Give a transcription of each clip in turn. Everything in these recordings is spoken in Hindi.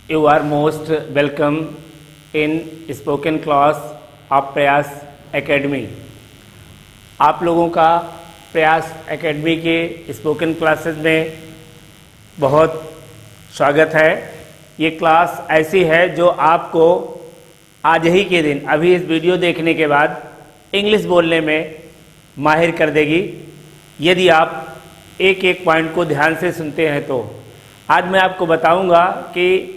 You are most welcome in spoken class of प्रयास एकेडमी। आप लोगों का प्रयास एकेडमी के स्पोकन क्लासेस में बहुत स्वागत है। ये क्लास ऐसी है जो आपको आज ही के दिन अभी इस वीडियो देखने के बाद इंग्लिश बोलने में माहिर कर देगी, यदि आप एक एक पॉइंट को ध्यान से सुनते हैं। तो आज मैं आपको बताऊंगा कि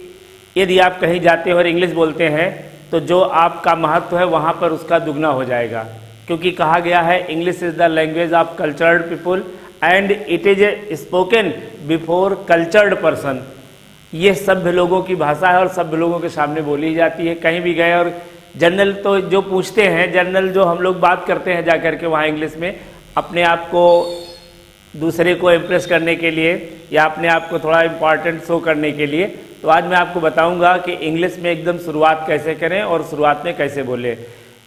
यदि आप कहीं जाते हो और इंग्लिश बोलते हैं तो जो आपका महत्व है वहाँ पर उसका दुगना हो जाएगा, क्योंकि कहा गया है English is the language of cultured people and it is spoken before cultured person. ये सभ्य लोगों की भाषा है और सभ्य लोगों के सामने बोली जाती है। कहीं भी गए और जनरल तो जो पूछते हैं, जनरल जो हम लोग बात करते हैं जा कर के वहाँ इंग्लिश में, अपने आप को दूसरे को इम्प्रेस करने के लिए या अपने आप को थोड़ा इम्पॉर्टेंट शो करने के लिए। तो आज मैं आपको बताऊंगा कि इंग्लिश में एकदम शुरुआत कैसे करें और शुरुआत में कैसे बोलें।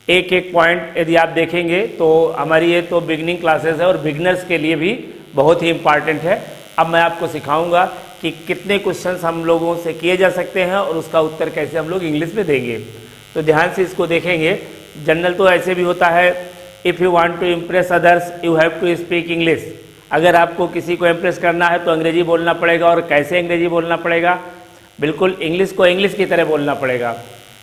एक एक पॉइंट यदि आप देखेंगे तो हमारी ये तो बिगनिंग क्लासेस है और बिगनर्स के लिए भी बहुत ही इम्पॉर्टेंट है। अब मैं आपको सिखाऊंगा कि कितने क्वेश्चंस हम लोगों से किए जा सकते हैं और उसका उत्तर कैसे हम लोग इंग्लिश में देंगे। तो ध्यान से इसको देखेंगे। जनरल तो ऐसे भी होता है, if you want to impress others you have to speak English. अगर आपको किसी को इम्प्रेस करना है तो अंग्रेजी बोलना पड़ेगा। और कैसे अंग्रेजी बोलना पड़ेगा? बिल्कुल इंग्लिश को इंग्लिश की तरह बोलना पड़ेगा।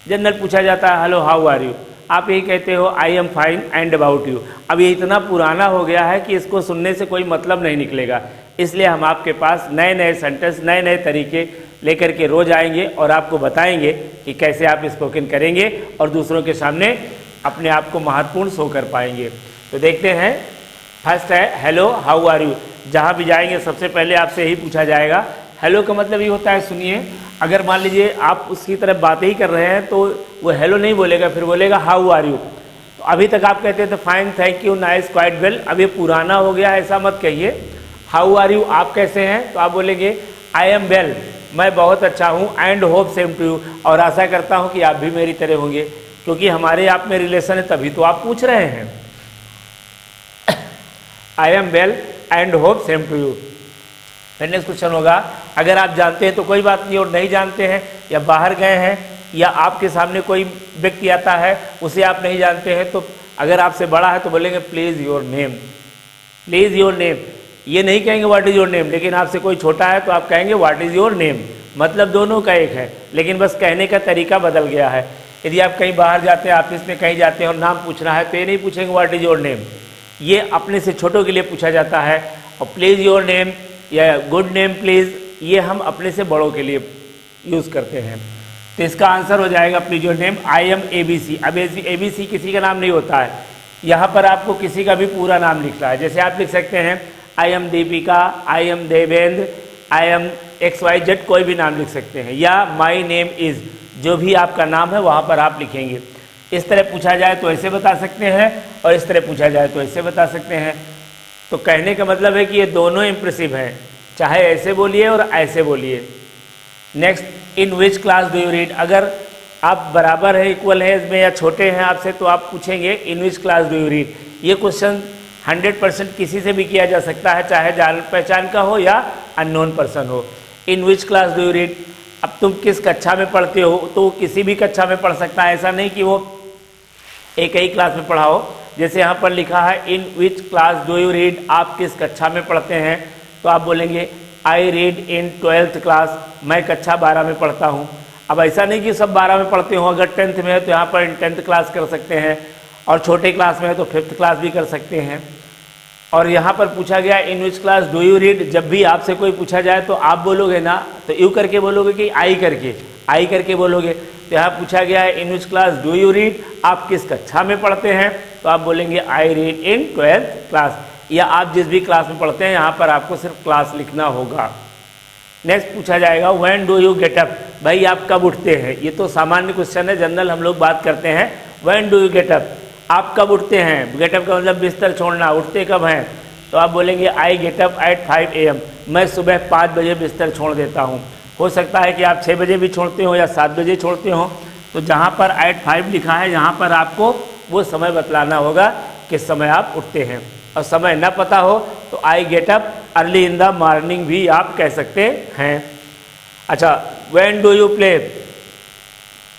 जनरल पूछा जाता है हेलो हाउ आर यू, आप यही कहते हो I am fine and about you. अब ये इतना पुराना हो गया है कि इसको सुनने से कोई मतलब नहीं निकलेगा, इसलिए हम आपके पास नए नए सेंटेंस, नए नए तरीके लेकर के रोज आएंगे और आपको बताएंगे कि कैसे आप स्पोकन करेंगे और दूसरों के सामने अपने आप को महत्वपूर्ण शो कर पाएंगे। तो देखते हैं। फर्स्ट है हेलो हाउ आर यू। जहाँ भी जाएंगे सबसे पहले आपसे यही पूछा जाएगा। हेलो का मतलब ये होता है, सुनिए, अगर मान लीजिए आप उसकी तरफ बातें ही कर रहे हैं तो वो हेलो नहीं बोलेगा, फिर बोलेगा हाउ आर यू। तो अभी तक आप कहते थे fine, thank you, nice, quite well. अब ये पुराना हो गया, ऐसा मत कहिए। हाउ आर यू, आप कैसे हैं? तो आप बोलेंगे आई एम वेल, मैं बहुत अच्छा हूँ, and hope same to you, और आशा करता हूँ कि आप भी मेरी तरह होंगे, क्योंकि हमारे आप में रिलेशन है तभी तो आप पूछ रहे हैं। I am well and hope same to you. फिर नेक्स्ट क्वेश्चन होगा, अगर आप जानते हैं तो कोई बात नहीं, और नहीं जानते हैं या बाहर गए हैं या आपके सामने कोई व्यक्ति आता है उसे आप नहीं जानते हैं, तो अगर आपसे बड़ा है तो बोलेंगे please your name. Please your name, ये नहीं कहेंगे व्हाट इज़ योर नेम। लेकिन आपसे कोई छोटा है तो आप कहेंगे व्हाट इज़ योर नेम। मतलब दोनों का एक है, लेकिन बस कहने का तरीका बदल गया है। यदि आप कहीं बाहर जाते हैं, ऑफिस में कहीं जाते हैं और नाम पूछना है तो ये नहीं पूछेंगे व्हाट इज़ योर नेम, ये अपने से छोटों के लिए पूछा जाता है। और प्लीज़ योर नेम या गुड नेम प्लीज़, ये हम अपने से बड़ों के लिए यूज़ करते हैं। तो इसका आंसर हो जाएगा please your name I am A B C. अब ए बी सी किसी का नाम नहीं होता है, यहाँ पर आपको किसी का भी पूरा नाम लिखना है। जैसे आप लिख सकते हैं I am Deepika, I am Devendra, I am X Y Z, कोई भी नाम लिख सकते हैं, या माई नेम इज़, जो भी आपका नाम है वहाँ पर आप लिखेंगे। इस तरह पूछा जाए तो ऐसे बता सकते हैं और इस तरह पूछा जाए तो ऐसे बता सकते हैं। तो कहने का मतलब है कि ये दोनों इम्प्रेसिव हैं, चाहे ऐसे बोलिए और ऐसे बोलिए। Next, in which class do you read. अगर आप बराबर है, इक्वल है इसमें या छोटे हैं आपसे तो आप पूछेंगे in which class do you read. ये क्वेश्चन 100% किसी से भी किया जा सकता है, चाहे जान पहचान का हो या अननोन पर्सन हो। In which class do you read, अब तुम किस कक्षा में पढ़ते हो, तो किसी भी कक्षा में पढ़ सकता है, ऐसा नहीं कि वो एक ही क्लास में पढ़ाओ। जैसे यहाँ पर लिखा है in which class do you read, आप किस कक्षा में पढ़ते हैं, तो आप बोलेंगे I read in 12th class, मैं कक्षा 12 में पढ़ता हूँ। अब ऐसा नहीं कि सब 12 में पढ़ते हो, अगर 10th में है तो यहाँ पर 10th क्लास कर सकते हैं, और छोटे क्लास में है तो 5th क्लास भी कर सकते हैं। और यहाँ पर पूछा गया in which class do you read, जब भी आपसे कोई पूछा जाए तो आप बोलोगे ना, तो यू करके बोलोगे कि आई करके बोलोगे। तो यहाँ पूछा गया है in which class do you read, आप किस कक्षा में पढ़ते हैं, तो आप बोलेंगे I read in 12th class, या आप जिस भी क्लास में पढ़ते हैं यहाँ पर आपको सिर्फ क्लास लिखना होगा। नेक्स्ट पूछा जाएगा when do you get up, भाई आप कब उठते हैं। ये तो सामान्य क्वेश्चन है, जनरल हम लोग बात करते हैं। When do you get up, आप कब उठते हैं। गेट अप का मतलब बिस्तर छोड़ना, उठते कब हैं, तो आप बोलेंगे I get up at 5 AM, मैं सुबह 5 बजे बिस्तर छोड़ देता हूँ। हो सकता है कि आप 6 बजे भी छोड़ते हो या 7 बजे छोड़ते हो, तो जहाँ पर एट 5 लिखा है यहाँ पर आपको वो समय बतलाना होगा किस समय आप उठते हैं। और समय न पता हो तो I get up early in the morning भी आप कह सकते हैं। अच्छा, व्हेन डू यू प्ले,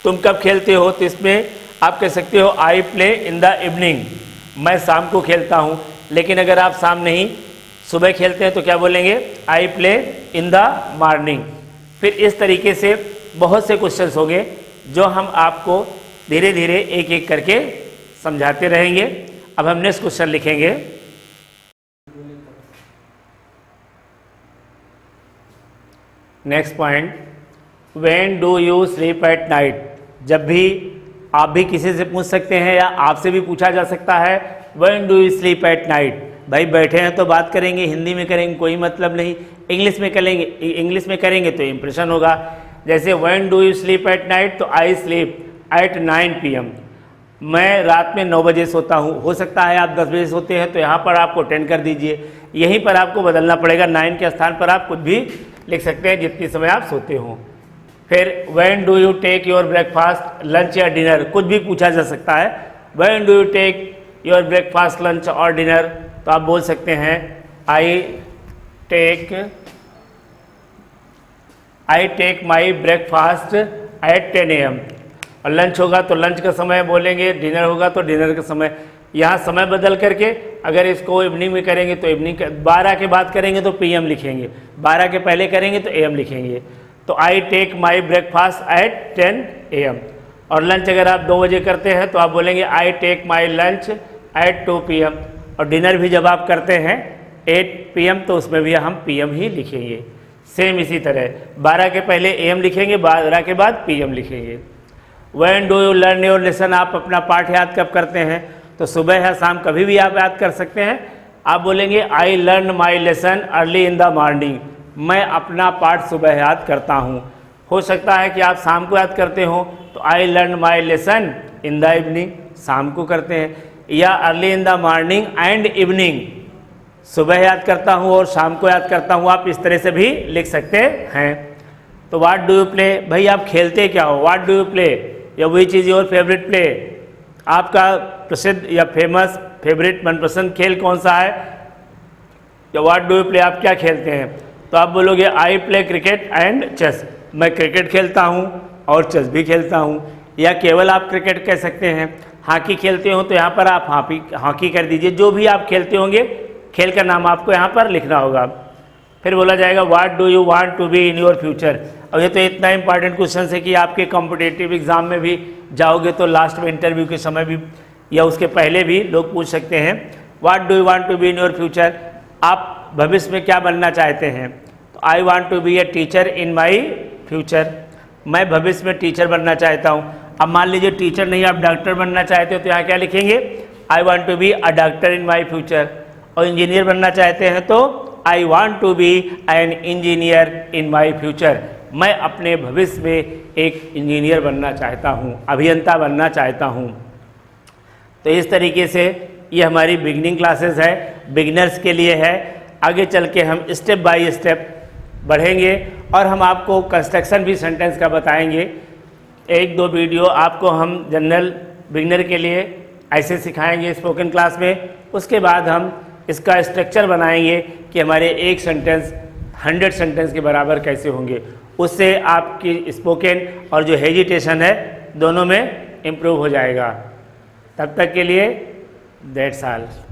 तुम कब खेलते हो, तो इसमें आप कह सकते हो I play in the evening, मैं शाम को खेलता हूँ। लेकिन अगर आप शाम नहीं सुबह खेलते हैं तो क्या बोलेंगे, I play in the morning. फिर इस तरीके से बहुत से क्वेश्चंस होंगे जो हम आपको धीरे धीरे एक एक करके समझाते रहेंगे। अब हम नेक्स्ट क्वेश्चन लिखेंगे। Next point, when do you sleep at night, जब भी आप भी किसी से पूछ सकते हैं या आपसे भी पूछा जा सकता है, when do you sleep at night. भाई बैठे हैं तो बात करेंगे, हिंदी में करेंगे कोई मतलब नहीं, इंग्लिश में करेंगे तो इम्प्रेशन होगा। जैसे when do you sleep at night, तो आई स्लीप एट 9 PM, मैं रात में 9 बजे सोता हूँ। हो सकता है आप 10 बजे सोते हैं, तो यहाँ पर आपको 10 कर दीजिए, यहीं पर आपको बदलना पड़ेगा, 9 के स्थान पर आप कुछ भी लिख सकते हैं जितनी समय आप सोते हो। फिर when do you take your breakfast, lunch या डिनर, कुछ भी पूछा जा सकता है। When do you take your breakfast, lunch और डिनर, तो आप बोल सकते हैं I take my breakfast at 10 AM, और लंच होगा तो लंच का समय बोलेंगे, डिनर होगा तो डिनर का समय। यहाँ समय बदल करके अगर इसको इवनिंग में करेंगे तो इवनिंग, 12 के बाद करेंगे तो PM लिखेंगे, 12 के पहले करेंगे तो AM लिखेंगे। तो I take my breakfast at 10 AM, और लंच अगर आप 2 बजे करते हैं तो आप बोलेंगे I take my lunch at 2 PM, और डिनर भी जब आप करते हैं 8 PM तो उसमें भी हम PM ही लिखेंगे। सेम इसी तरह 12 के पहले AM लिखेंगे, 12 के बाद PM लिखेंगे। When do you learn your lesson, आप अपना पाठ याद कब करते हैं, तो सुबह या शाम कभी भी आप याद कर सकते हैं। आप बोलेंगे I learn my lesson early in the morning, मैं अपना पाठ सुबह याद करता हूँ। हो सकता है कि आप शाम को याद करते हो, तो I learn my lesson in the evening, शाम को करते हैं, या early in the morning and evening, सुबह याद करता हूँ और शाम को याद करता हूँ, आप इस तरह से भी लिख सकते हैं। तो व्हाट डू यू प्ले, भाई आप खेलते क्या हो, व्हाट डू यू प्ले, या which is your favourite play, आपका प्रसिद्ध या फेमस फेवरेट मनपसंद खेल कौन सा है, या व्हाट डू यू प्ले, आप क्या खेलते हैं, तो आप बोलोगे I play cricket and chess, मैं क्रिकेट खेलता हूँ और चेस भी खेलता हूँ। या केवल आप क्रिकेट कह सकते हैं। हॉकी खेलते हो तो यहाँ पर आप हॉकी कर दीजिए, जो भी आप खेलते होंगे खेल का नाम आपको यहाँ पर लिखना होगा। फिर बोला जाएगा what do you want to be in your future. अब ये तो इतना इंपॉर्टेंट क्वेश्चन है कि आपके कॉम्पिटिटिव एग्जाम में भी जाओगे तो लास्ट में इंटरव्यू के समय भी या उसके पहले भी लोग पूछ सकते हैं what do you want to be in your future, आप भविष्य में क्या बनना चाहते हैं, तो I want to be a teacher in my future, मैं भविष्य में टीचर बनना चाहता हूँ। अब मान लीजिए टीचर नहीं आप डॉक्टर बनना चाहते हो तो यहाँ क्या लिखेंगे, I want to be a doctor in my future. और इंजीनियर बनना चाहते हैं तो I want to be an engineer in my future, मैं अपने भविष्य में एक इंजीनियर बनना चाहता हूँ, अभियंता बनना चाहता हूँ। तो इस तरीके से ये हमारी बिगनिंग क्लासेस है, बिगनर्स के लिए है। आगे चल के हम स्टेप बाय स्टेप बढ़ेंगे और हम आपको कंस्ट्रक्शन भी सेंटेंस का बताएंगे। 1-2 वीडियो आपको हम जनरल बिगनर के लिए ऐसे सिखाएंगे स्पोकन क्लास में। उसके बाद हम इसका स्ट्रक्चर बनाएंगे कि हमारे एक सेंटेंस 100 सेंटेंस के बराबर कैसे होंगे। उससे आपकी स्पोकन और जो हेजिटेशन है दोनों में इम्प्रूव हो जाएगा। तब तक के लिए दैट्स ऑल।